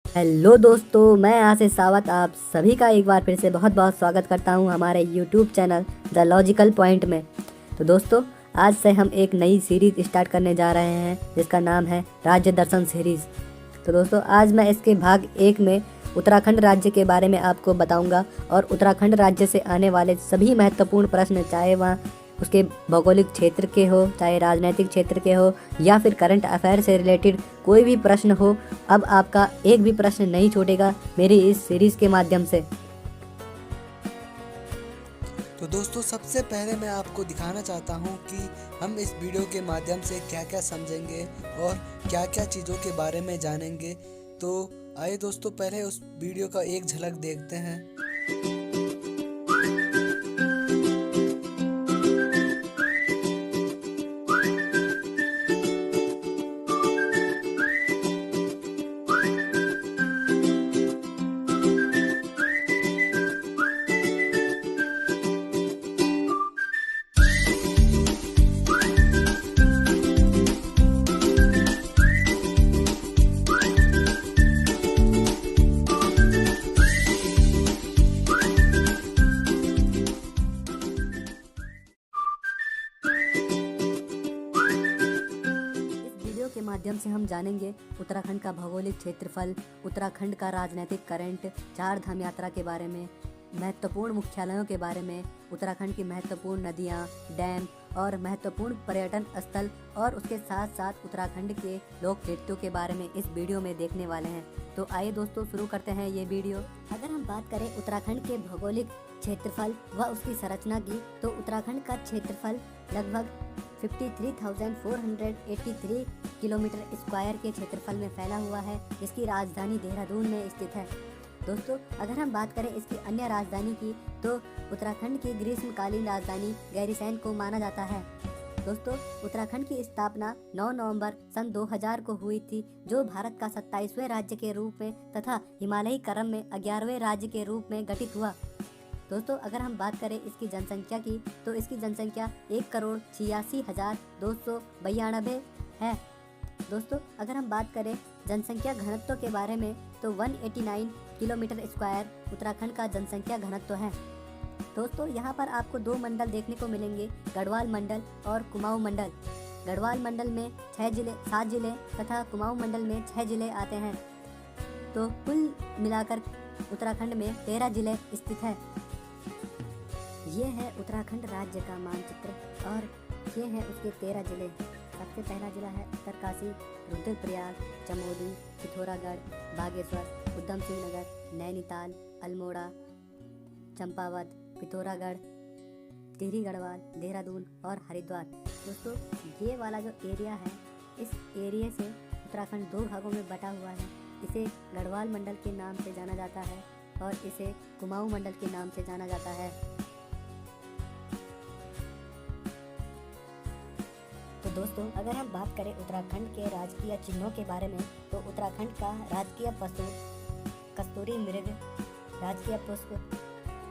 Hello दोस्तों, मैं आशीष सावत आप सभी का एक बार फिर से बहुत बहुत स्वागत करता हूं हमारे YouTube channel the logical point में। तो दोस्तों, आज से हम एक नई सीरीज स्टार्ट करने जा रहे हैं जिसका नाम है राज्य दर्शन सीरीज। तो दोस्तों, आज मैं इसके भाग 1 में उत्तराखंड राज्य के बारे में आपको बताऊंगा और उत्तराखंड राज्य से आने वाले सभी महत्वपूर्ण प्रश्न, चाहे वहाँ उसके भौगोलिक क्षेत्र के हो, चाहे राजनीतिक क्षेत्र के हो या फिर करंट अफेयर से रिलेटेड कोई भी प्रश्न हो, अब आपका एक भी प्रश्न नहीं छूटेगा मेरी इस सीरीज के माध्यम से। तो दोस्तों, सबसे पहले मैं आपको दिखाना चाहता हूं कि हम इस वीडियो के माध्यम से क्या क्या समझेंगे और क्या क्या चीज़ों के बारे में जानेंगे। तो आइए दोस्तों, पहले उस वीडियो का एक झलक देखते हैं। के माध्यम से हम जानेंगे उत्तराखंड का भौगोलिक क्षेत्रफल, उत्तराखंड का राजनीतिक करंट, चार धाम यात्रा के बारे में, महत्वपूर्ण मुख्यालयों के बारे में, उत्तराखंड की महत्वपूर्ण नदियाँ, डैम और महत्वपूर्ण पर्यटन स्थल, और उसके साथ साथ उत्तराखंड के लोक नृत्यों के बारे में इस वीडियो में देखने वाले हैं। तो आइए दोस्तों, शुरू करते हैं ये वीडियो। अगर हम बात करें उत्तराखंड के भौगोलिक क्षेत्रफल व उसकी संरचना की, तो उत्तराखंड का क्षेत्रफल लगभग 53,483 किलोमीटर स्क्वायर के क्षेत्रफल में फैला हुआ है, जिसकी राजधानी देहरादून में स्थित है। दोस्तों, अगर हम बात करें इसकी अन्य राजधानी की, तो उत्तराखंड की ग्रीष्मकालीन राजधानी गैरीसैंण को माना जाता है। दोस्तों, उत्तराखंड की स्थापना 9 नवंबर सन 2000 को हुई थी, जो भारत का 27वें राज्य के रूप में तथा हिमालयी क्रम में 11वें राज्य के रूप में गठित हुआ। दोस्तों, अगर हम बात करें इसकी जनसंख्या की, तो इसकी जनसंख्या 1,86,292 है। दोस्तों, अगर हम बात करें जनसंख्या घनत्व के बारे में, तो 189 किलोमीटर स्क्वायर उत्तराखंड का जनसंख्या घनत्व है। दोस्तों, यहाँ पर आपको 2 मंडल देखने को मिलेंगे, गढ़वाल मंडल और कुमाऊं मंडल। गढ़वाल मंडल में 7 जिले तथा कुमाऊं मंडल में 6 जिले आते हैं। तो कुल मिलाकर उत्तराखंड में 13 जिले स्थित है। ये है उत्तराखंड राज्य का मानचित्र और ये है उसके 13 जिले। सबसे पहला जिला है उत्तरकाशी, रुद्रप्रयाग, चमोली, पिथौरागढ़, बागेश्वर, उधम सिंह नगर, नैनीताल, अल्मोड़ा, चंपावत, पिथौरागढ़, टिहरी गढ़वाल, देहरादून और हरिद्वार। दोस्तों, ये वाला जो एरिया है, इस एरिया से उत्तराखंड 2 भागों में बटा हुआ है। इसे गढ़वाल मंडल के नाम से जाना जाता है और इसे कुमाऊं मंडल के नाम से जाना जाता है। तो दोस्तों, अगर हम बात करें उत्तराखंड के राजकीय चिन्हों के बारे में, तो उत्तराखंड का राजकीय पशु कस्तूरी मृग, राजकीय पुष्प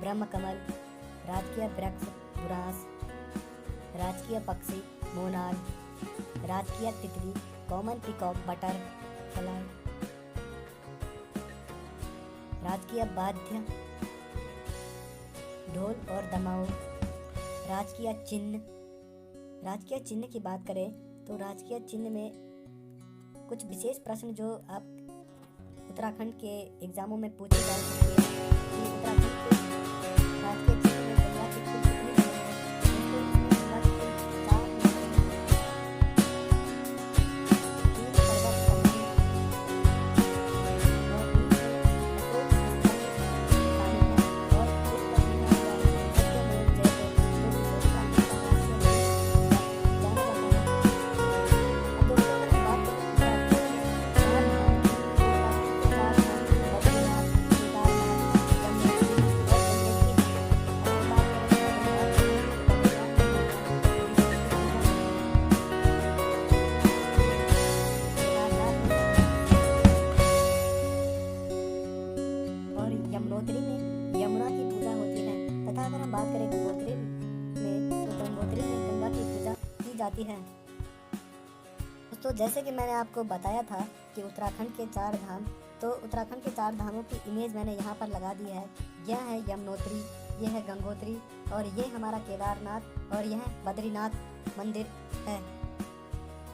ब्रह्मकमल, राजकीय वृक्ष बुरांस, राजकीय पक्षी मोनाल, राजकीय तितली कॉमन पीकॉक बटर फ्लाई, राजकीय वाद्य ढोल और दमाऊ, राजकीय चिन्ह की बात करें, तो राजकीय चिन्ह में कुछ विशेष प्रश्न जो आप उत्तराखंड के एग्जामों में पूछे जा सकते हैं कि उत्तराखंड के राजकीय चिन्ह में गंगा की कुल कितनी नदियां हैं। दोस्तों, इसमें गंगा की कुल 4 नदियां हैं। 3 पर्वत समूह और बीच में अशोक स्तंभ शामिल है और इस पर लिखा हुआ है सत्यमेव जयते, जो कि उत्तराखंड का राष्ट्रीय जाना जाता है। अब दोस्तों, अगर हम बात करें उत्तराखंड में 4 धाम की, तो उत्तराखंड के 4 धाम बद्रीनाथ, केदारनाथ, यमुनोत्री और गंगोत्री हैं। अगर हम बात करें बद्रीनाथ की, तो बद्रीनाथ में भगवान विष्णु की पूजा होती है। केदारनाथ में भगवान शिव और यमुनोत्री में यमुना की पूजा होती है। तथा अगर हम बात करें गंगोत्री में, तो गंगोत्री में गंगा की पूजा की जाती है। दोस्तों, जैसे कि मैंने आपको बताया था कि उत्तराखंड के 4 धाम तो उत्तराखंड के 4 धामों की इमेज मैंने यहाँ पर लगा दी है। यह है यमुनोत्री, यह है गंगोत्री और ये हमारा केदारनाथ और यह बद्रीनाथ मंदिर है।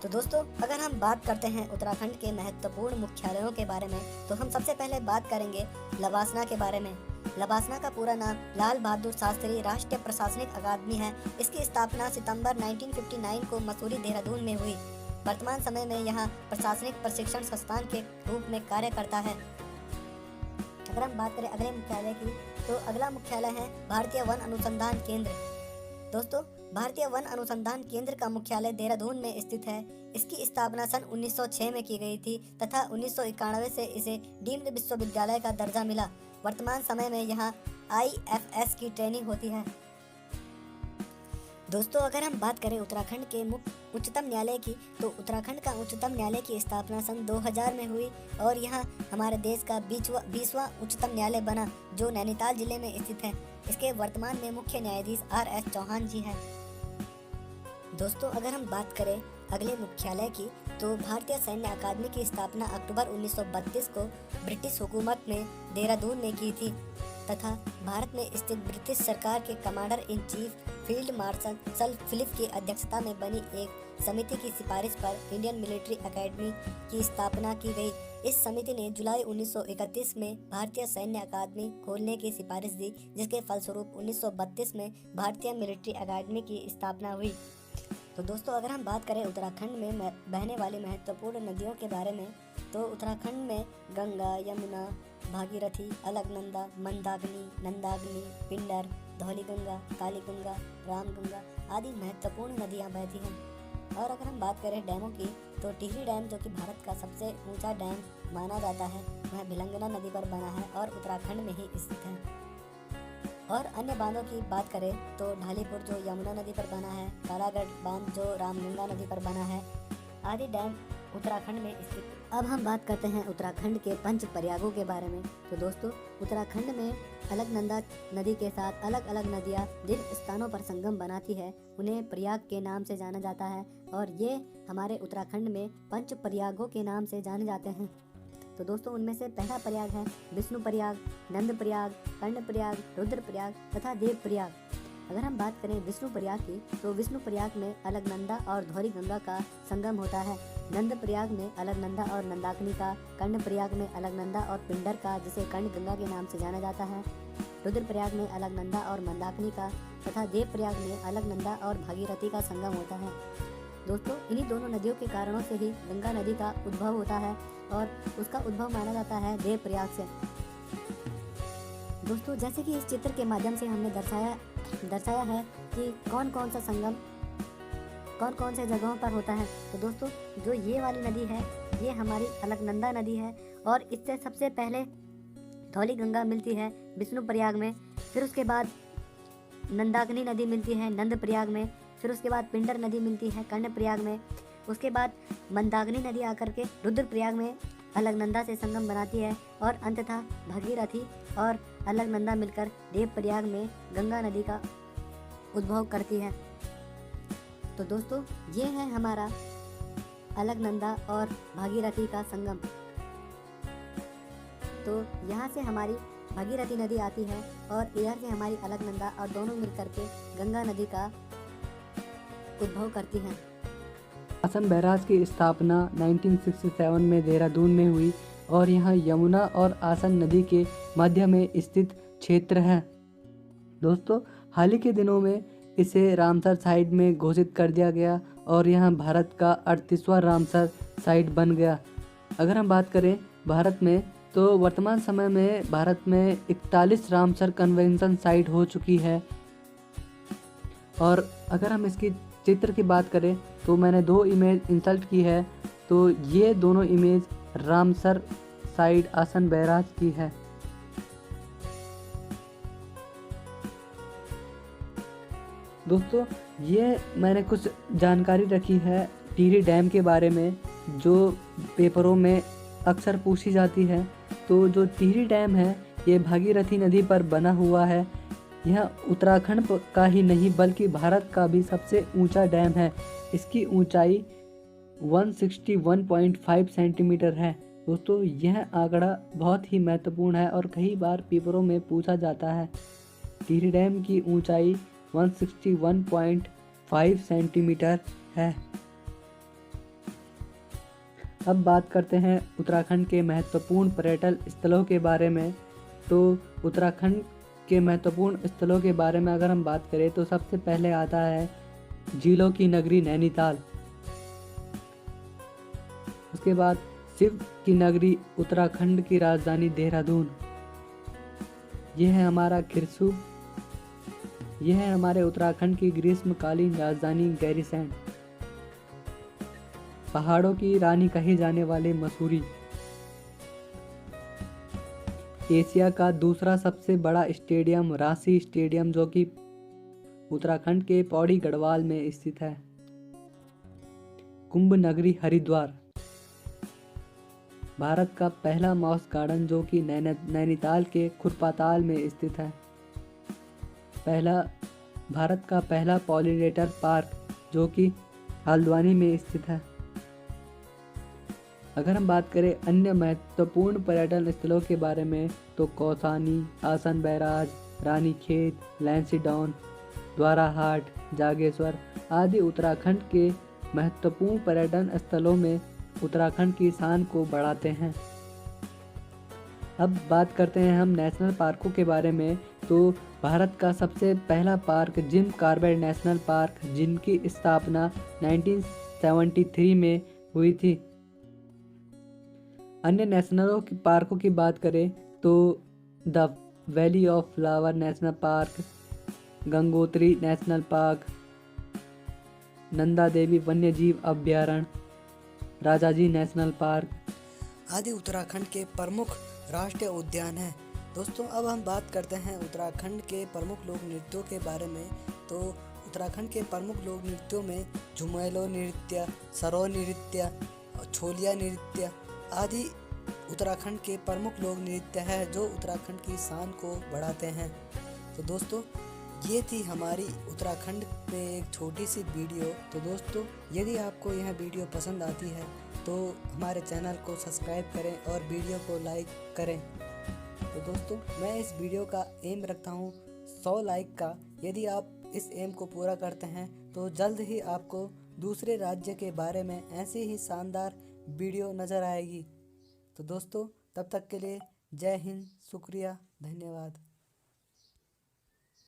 तो दोस्तों अगर हम बात करते हैं उत्तराखंड के महत्वपूर्ण मुख्यालयों के बारे में तो हम सबसे पहले बात करेंगे लवासना के बारे में। लवासना का पूरा नाम लाल बहादुर शास्त्री राष्ट्रीय प्रशासनिक अकादमी है। इसकी स्थापना सितंबर 1959 को मसूरी देहरादून में हुई। वर्तमान समय में यहाँ प्रशासनिक प्रशिक्षण संस्थान के रूप में कार्य करता है। अगर हम बात करें अगले मुख्यालय की तो अगला मुख्यालय है भारतीय वन अनुसंधान केंद्र। दोस्तों भारतीय वन अनुसंधान केंद्र का मुख्यालय देहरादून में स्थित है। इसकी स्थापना सन 1906 में की गई थी तथा 1991 से इसे डीम्ड विश्वविद्यालय का दर्जा मिला। वर्तमान समय में यहाँ IFS की ट्रेनिंग होती है। दोस्तों अगर हम बात करें उत्तराखंड के उच्चतम न्यायालय की तो उत्तराखंड का उच्चतम न्यायालय की स्थापना सन 2000 में हुई और यहाँ हमारे देश का 20वां उच्चतम न्यायालय बना जो नैनीताल जिले में स्थित है। इसके वर्तमान में मुख्य न्यायाधीश RS चौहान जी हैं। दोस्तों अगर हम बात करें अगले मुख्यालय की तो भारतीय सैन्य अकादमी की स्थापना अक्टूबर 1932 को ब्रिटिश हुकूमत ने देहरादून में की थी तथा भारत में स्थित ब्रिटिश सरकार के commander in chief field marshal sir Philip की अध्यक्षता में बनी एक समिति की सिफारिश पर इंडियन मिलिट्री एकेडमी की स्थापना की गई। इस समिति ने जुलाई 1931 में भारतीय सैन्य अकादमी खोलने की सिफारिश दी जिसके फलस्वरूप 1932 में भारतीय मिलिट्री एकेडमी की स्थापना हुई। तो दोस्तों अगर हम बात करें उत्तराखंड में बहने वाली महत्वपूर्ण नदियों के बारे में तो उत्तराखंड में गंगा, यमुना, भागीरथी, अलकनंदा, मंदाकिनी, नंदाकिनी, पिंडर, धौलीगंगा, कालीगंगा, रामगंगा आदि महत्वपूर्ण नदियां बहती हैं। और अगर हम बात करें डैमों की तो टिहरी डैम जो कि भारत का सबसे ऊंचा डैम माना जाता है वह भिलंगना नदी पर बना है और उत्तराखंड में ही स्थित है। और अन्य बांधों की बात करें तो ढालीपुर जो यमुना नदी पर बना है, कालागढ़ बांध जो रामगंगा नदी पर बना है आदि डैम उत्तराखंड में स्थित। अब हम बात करते हैं उत्तराखंड के पंच प्रयागों के बारे में। तो दोस्तों उत्तराखंड में अलकनंदा नदी के साथ अलग अलग नदियाँ जिन स्थानों पर संगम बनाती है उन्हें प्रयाग के नाम से जाना जाता है और ये हमारे उत्तराखंड में पंच प्रयागों के नाम से जाने जाते हैं। तो दोस्तों उनमें से पहला प्रयाग है विष्णु प्रयाग, नंद प्रयाग, कर्ण प्रयाग, रुद्र प्रयाग तथा देव प्रयाग। अगर हम बात करें विष्णु प्रयाग की तो विष्णु प्रयाग में अलकनंदा और धौलीगंगा का संगम होता है। नंद प्रयाग में अलकनंदा और नंदाकिनी का, कर्ण प्रयाग में अलकनंदा और पिंडर का जिसे कर्ण गंगा के नाम से जाना जाता है, रुद्र प्रयाग में अलकनंदा और मंदाकिनी का तथा देव प्रयाग में अलकनंदा और भागीरथी का संगम होता है। दोस्तों इन्हीं दोनों नदियों के कारणों से ही गंगा नदी का उद्भव होता है और उसका उद्भव माना जाता है देव प्रयाग से। दोस्तों जैसे कि इस चित्र के माध्यम से हमने दर्शाया है कि कौन कौन सा संगम कौन कौन से जगहों पर होता है। तो दोस्तों जो ये वाली नदी है ये हमारी अलकनंदा नदी है और इससे सबसे पहले धौलीगंगा मिलती है विष्णु प्रयाग में, फिर उसके बाद नंदाकिनी नदी मिलती है नंद प्रयाग में, फिर उसके बाद पिंडर नदी मिलती है कर्ण प्रयाग में, उसके बाद मंदाकिनी नदी आकर के रुद्र प्रयाग में अलकनंदा से संगम बनाती है और अंततः भागीरथी और अलकनंदा मिलकर देव प्रयाग में गंगा नदी का उद्भव करती है। तो दोस्तों ये है हमारा अलकनंदा और भागीरथी का संगम। तो यहाँ से हमारी भागीरथी नदी आती है और इधर से हमारी अलकनंदा और दोनों मिलकर के गंगा नदी का उद्भव करती हैं। आसन बैराज की स्थापना 1967 में देहरादून में हुई और यहाँ यमुना और आसन नदी के मध्य में स्थित क्षेत्र है। दोस्तों हाल ही के दिनों में इसे रामसर साइट में घोषित कर दिया गया और यहाँ भारत का 38वां रामसर साइट बन गया। अगर हम बात करें भारत में तो वर्तमान समय में भारत में 41 रामसर कन्वेंशन साइट हो चुकी है। और अगर हम इसकी चित्र की बात करें तो मैंने 2 इमेज इंसर्ट की है, तो ये दोनों इमेज रामसर साइट आसन बैराज की है। दोस्तों ये मैंने कुछ जानकारी रखी है टिहरी डैम के बारे में जो पेपरों में अक्सर पूछी जाती है। तो जो टिहरी डैम है ये भागीरथी नदी पर बना हुआ है। यह उत्तराखंड का ही नहीं बल्कि भारत का भी सबसे ऊंचा डैम है। इसकी ऊंचाई 161.5 सेंटीमीटर है दोस्तों यह आंकड़ा बहुत ही महत्वपूर्ण है और कई बार पेपरों में पूछा जाता है। टिहरी डैम की ऊंचाई 161.5 सेंटीमीटर है। अब बात करते हैं उत्तराखंड के महत्वपूर्ण पर्यटन स्थलों के बारे में। तो उत्तराखंड के महत्वपूर्ण स्थलों के बारे में अगर हम बात करें तो सबसे पहले आता है झीलों की नगरी नैनीताल। उसके बाद शिव की नगरी उत्तराखंड की राजधानी देहरादून। यह है हमारा खिरसू। यह है हमारे उत्तराखंड की ग्रीष्मकालीन राजधानी गैरीसैंण। पहाड़ों की रानी कही जाने वाली मसूरी। एशिया का दूसरा सबसे बड़ा स्टेडियम रांसी स्टेडियम जो कि उत्तराखंड के पौड़ी गढ़वाल में स्थित है। कुंभ नगरी हरिद्वार। भारत का पहला मॉस गार्डन जो कि नैनीताल के खुरपाताल में स्थित है। भारत का पहला पॉलिनेटर पार्क जो कि हल्द्वानी में स्थित है। अगर हम बात करें अन्य महत्वपूर्ण पर्यटन स्थलों के बारे में तो कौसानी, आसन बैराज, रानीखेत, लैंसीडाउन, द्वाराहाट, जागेश्वर आदि उत्तराखंड के महत्वपूर्ण पर्यटन स्थलों में उत्तराखंड की शान को बढ़ाते हैं। अब बात करते हैं हम नेशनल पार्कों के बारे में। तो भारत का सबसे पहला park Jim Corbett national park जिनकी स्थापना 1973 में हुई थी। अन्य नेशनल पार्कों की बात करें तो the valley of flower national park, Gangotri national park, Nanda Devi वन्यजीव अभ्यारण्य, राजाजी नेशनल पार्क आदि उत्तराखंड के प्रमुख राष्ट्रीय उद्यान हैं। दोस्तों अब हम बात करते हैं उत्तराखंड के प्रमुख लोक नृत्यों के बारे में। तो उत्तराखंड के प्रमुख लोक नृत्यों में झुमेलो नृत्य, सरो नृत्य, छोलिया नृत्य आदि उत्तराखंड के प्रमुख लोक नृत्य है जो उत्तराखंड की शान को बढ़ाते हैं। तो दोस्तों ये थी हमारी उत्तराखंड पे एक छोटी सी वीडियो। तो दोस्तों यदि आपको यह वीडियो पसंद आती है तो हमारे चैनल को सब्सक्राइब करें और वीडियो को लाइक करें। तो दोस्तों मैं इस वीडियो का एम रखता हूँ 100 लाइक का। यदि आप इस एम को पूरा करते हैं तो जल्द ही आपको दूसरे राज्य के बारे में ऐसी ही शानदार वीडियो नज़र आएगी। तो दोस्तों तब तक के लिए जय हिंद, शुक्रिया, धन्यवाद।